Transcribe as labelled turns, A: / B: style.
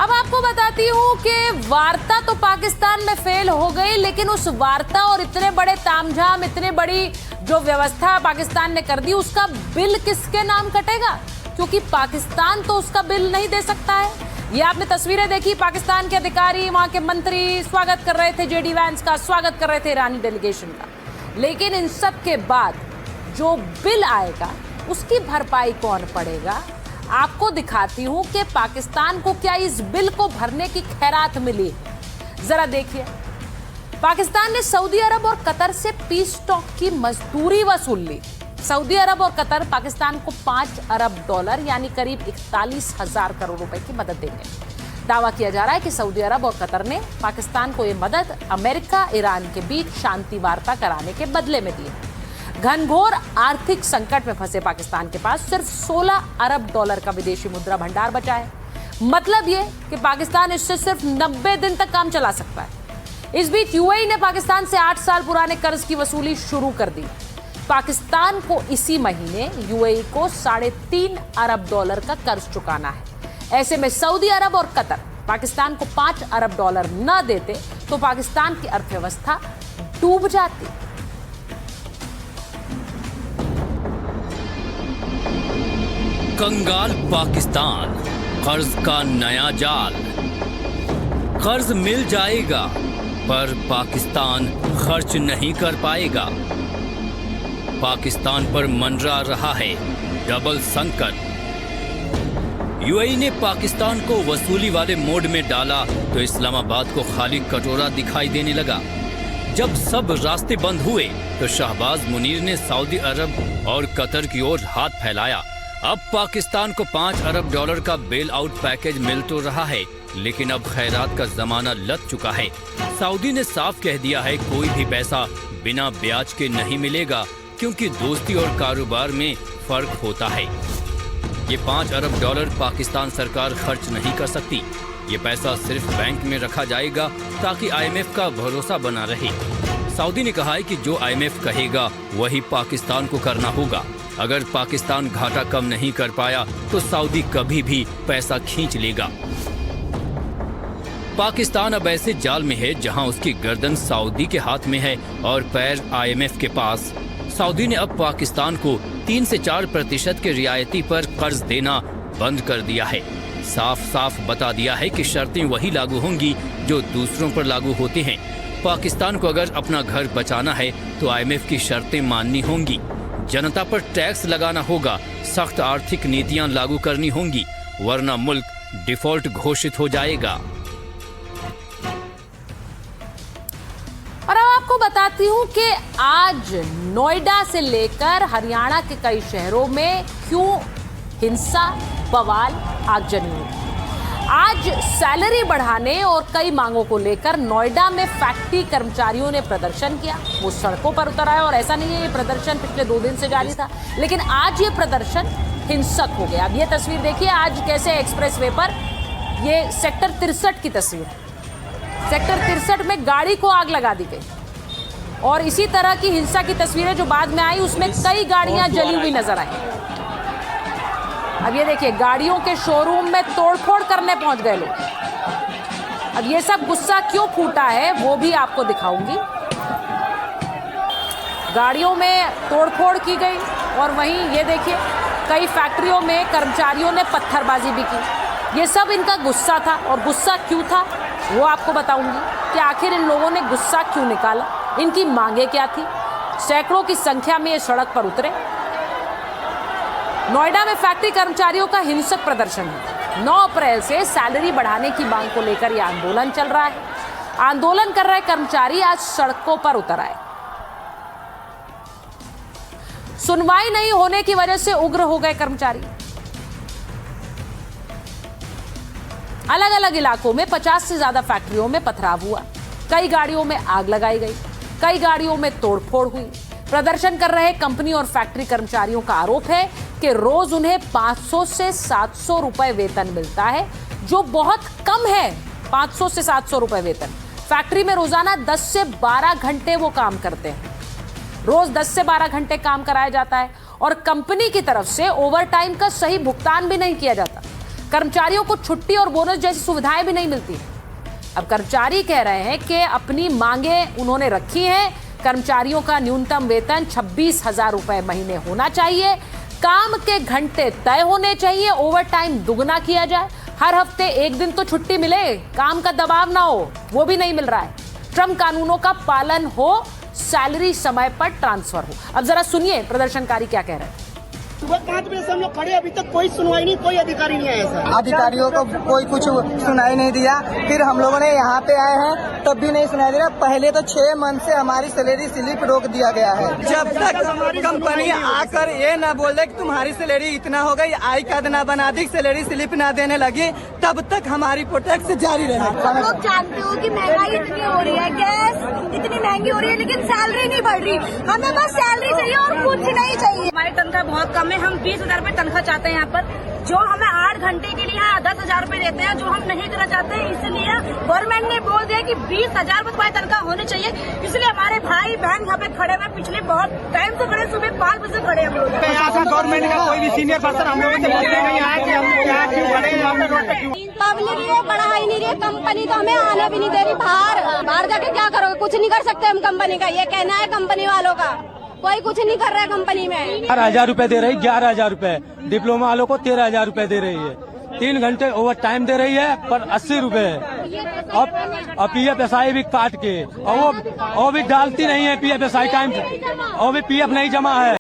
A: अब आपको बताती हूँ कि वार्ता तो पाकिस्तान में फेल हो गई, लेकिन उस वार्ता और इतने बड़े तामझाम, इतने बड़ी जो व्यवस्था पाकिस्तान ने कर दी, उसका बिल किसके नाम कटेगा? क्योंकि पाकिस्तान तो उसका बिल नहीं दे सकता है। ये आपने तस्वीरें देखी, पाकिस्तान के अधिकारी, वहां के मंत्री स्वागत कर रहे थे जेडी वैंस का, स्वागत कर रहे थे ईरानी डेलीगेशन का। लेकिन इन सब के बाद जो बिल आएगा उसकी भरपाई कौन पड़ेगा? आपको दिखाती हूं कि पाकिस्तान को क्या इस बिल को भरने की खैरात मिली। जरा देखिए, पाकिस्तान ने सऊदी अरब और कतर से पीस टॉक की मजदूरी वसूल ली। सऊदी अरब और कतर पाकिस्तान को $5 अरब यानी करीब 41,000 करोड़ रुपए की मदद देंगे। दावा किया जा रहा है कि सऊदी अरब और कतर ने पाकिस्तान को यह मदद अमेरिका ईरान के बीच शांति वार्ता कराने के बदले में दी है। घनघोर आर्थिक संकट में फंसे पाकिस्तान के पास सिर्फ $16 अरब का विदेशी मुद्रा भंडार बचा है। मतलब ये कि पाकिस्तान इससे सिर्फ 90 दिन तक काम चला सकता है। इस बीच यूएई ने पाकिस्तान से 8 साल पुराने कर्ज की वसूली शुरू कर दी। पाकिस्तान को इसी महीने यूएई को $3.5 अरब का कर्ज चुकाना है। ऐसे में सऊदी अरब और कतर पाकिस्तान को $5 अरब न देते तो पाकिस्तान की अर्थव्यवस्था डूब जाती।
B: कंगाल पाकिस्तान, कर्ज का नया जाल। कर्ज मिल जाएगा पर पाकिस्तान खर्च नहीं कर पाएगा। पाकिस्तान पर मंडरा रहा है डबल संकट। यूएई ने पाकिस्तान को वसूली वाले मोड में डाला तो इस्लामाबाद को खाली कटोरा दिखाई देने लगा। जब सब रास्ते बंद हुए तो शहबाज मुनीर ने सऊदी अरब और कतर की ओर हाथ फैलाया। अब पाकिस्तान को $5 अरब का बेल आउट पैकेज मिल तो रहा है, लेकिन अब खैरात का जमाना लग चुका है। सऊदी ने साफ कह दिया है कोई भी पैसा बिना ब्याज के नहीं मिलेगा, क्योंकि दोस्ती और कारोबार में फर्क होता है। ये $5 अरब पाकिस्तान सरकार खर्च नहीं कर सकती। ये पैसा सिर्फ बैंक में रखा जाएगा ताकि IMF का भरोसा बना रहे। सऊदी ने कहा है कि जो IMF कहेगा वही पाकिस्तान को करना होगा। अगर पाकिस्तान घाटा कम नहीं कर पाया तो सऊदी कभी भी पैसा खींच लेगा। पाकिस्तान अब ऐसे जाल में है जहां उसकी गर्दन सऊदी के हाथ में है और पैर IMF के पास। सऊदी ने अब पाकिस्तान को 3 से 4% के रियायती पर कर्ज देना बंद कर दिया है। साफ साफ बता दिया है कि शर्तें वही लागू होंगी जो दूसरों पर लागू होती हैं। पाकिस्तान को अगर अपना घर बचाना है तो IMF की शर्तें माननी होंगी। जनता पर टैक्स लगाना होगा, सख्त आर्थिक नीतियां लागू करनी होंगी, वरना मुल्क डिफॉल्ट घोषित हो जाएगा।
A: और अब आपको बताती हूं कि आज नोएडा से लेकर हरियाणा के कई शहरों में क्यों हिंसा, बवाल, आगजनी हुई। आज सैलरी बढ़ाने और कई मांगों को लेकर नोएडा में फैक्ट्री कर्मचारियों ने प्रदर्शन किया। वो सड़कों पर उतर आए और ऐसा नहीं है ये प्रदर्शन पिछले 2 दिन से जारी था, लेकिन आज ये प्रदर्शन हिंसक हो गया। अब ये तस्वीर देखिए, आज कैसे एक्सप्रेसवे पर, ये सेक्टर 63 की तस्वीर है। सेक्टर 63 में गाड़ी को आग लगा दी गई और इसी तरह की हिंसा की तस्वीरें जो बाद में आई उसमें कई गाड़ियां जली हुई नजर आई। अब ये देखिए, गाड़ियों के शोरूम में तोड़फोड़ करने पहुंच गए लोग। अब ये सब गुस्सा क्यों फूटा है वो भी आपको दिखाऊंगी। गाड़ियों में तोड़फोड़ की गई और वहीं ये देखिए कई फैक्ट्रियों में कर्मचारियों ने पत्थरबाजी भी की। ये सब इनका गुस्सा था और गुस्सा क्यों था वो आपको बताऊंगी कि आखिर इन लोगों ने गुस्सा क्यों निकाला, इनकी मांगे क्या थी। सैकड़ों की संख्या में ये सड़क पर उतरे। नोएडा में फैक्ट्री कर्मचारियों का हिंसक प्रदर्शन है। 9 अप्रैल से सैलरी बढ़ाने की मांग को लेकर यह आंदोलन चल रहा है। आंदोलन कर रहे कर्मचारी आज सड़कों पर उतर आए। सुनवाई नहीं होने की वजह से उग्र हो गए कर्मचारी। अलग अलग इलाकों में 50 से ज्यादा फैक्ट्रियों में पथराव हुआ। कई गाड़ियों में आग लगाई गई, कई गाड़ियों में तोड़फोड़ हुई। प्रदर्शन कर रहे कंपनी और फैक्ट्री कर्मचारियों का आरोप है कि रोज उन्हें 500 से 700 रुपए वेतन मिलता है, जो बहुत कम है। 500 से 700 रुपए वेतन। फैक्ट्री में रोजाना 10 से 12 घंटे वो काम करते हैं। रोज 10 से 12 घंटे काम कराया जाता है और कंपनी की तरफ से ओवरटाइम का सही भुगतान भी नहीं किया जाता। कर्मचारियों को छुट्टी और बोनस जैसी सुविधाएं भी नहीं मिलती। अब कर्मचारी कह रहे हैं कि अपनी मांगे उन्होंने रखी हैं। कर्मचारियों का न्यूनतम वेतन 26,000 रुपए महीने होना चाहिए, काम के घंटे तय होने चाहिए, ओवर टाइम दुगना किया जाए, हर हफ्ते एक दिन तो छुट्टी मिले, काम का दबाव ना हो, वो भी नहीं मिल रहा है, श्रम कानूनों का पालन हो, सैलरी समय पर ट्रांसफर हो। अब जरा सुनिए प्रदर्शनकारी क्या कह रहे हैं।
C: सुबह 5 बजे से हम लोग खड़े, अभी तक कोई सुनवाई नहीं, कोई अधिकारी नहीं आया सर।
D: अधिकारियों को कोई कुछ सुनाई नहीं दिया। फिर हम लोगों ने यहाँ पे आए हैं तब भी नहीं सुनाई दिया। पहले तो 6 मंथ से हमारी सैलरी स्लिप रोक दिया गया है। जब तक कंपनी आकर ये न बोले कि तुम्हारी सैलरी इतना हो गई, आई कार्ड न बना दी, सैलरी स्लिप न देने लगी, तब तक हमारी प्रोटेक्ट जारी रहेगी।
E: हम लोग जानते हो कि महंगाई इतनी हो रही है, गैस इतनी महंगी हो रही है, लेकिन सैलरी नहीं बढ़ रही। हमें बस सैलरी चाहिए और कुछ नहीं चाहिए।
F: हमारी तनख्वाह बहुत कम है, हम 20,000 रुपए तनख्वाह चाहते हैं यहाँ पर, जो हमें 8 घंटे के लिए यहाँ 10,000 रुपए देते हैं, जो हम नहीं करना चाहते हैं। इसलिए गवर्नमेंट ने बोल दिया कि 20,000 रुपए तनख्वाह होनी चाहिए। इसलिए हमारे भाई बहन यहाँ पे खड़े हुए, पिछले बहुत टाइम से खड़े, सुबह 5 बजे से खड़े हम लोग।
C: गवर्नमेंट का कोई भी सीनियर पर्सन हम लोगों से पूछने नहीं आया कि हम यहाँ क्यों खड़े हैं, हम रोड पे क्यों।
E: पब्लिक ये बढ़ा ही नहीं रही, कंपनी तो हमें आने भी नहीं दे रही। बाहर जाके क्या करोगे, कुछ नहीं कर सकते हम कंपनी का, ये कहना है कंपनी वालों का। कोई कुछ नहीं कर रहा है कंपनी में।
G: 11,000 रुपए दे रही, 11,000 रुपए डिप्लोमा वालों को 13,000 रुपए दे रही है। 3 घंटे ओवर टाइम दे रही है पर 80 रुपए। अब PFSI भी काट के और वो भी डालती नहीं है PFSI टाइम, और भी PF नहीं जमा है।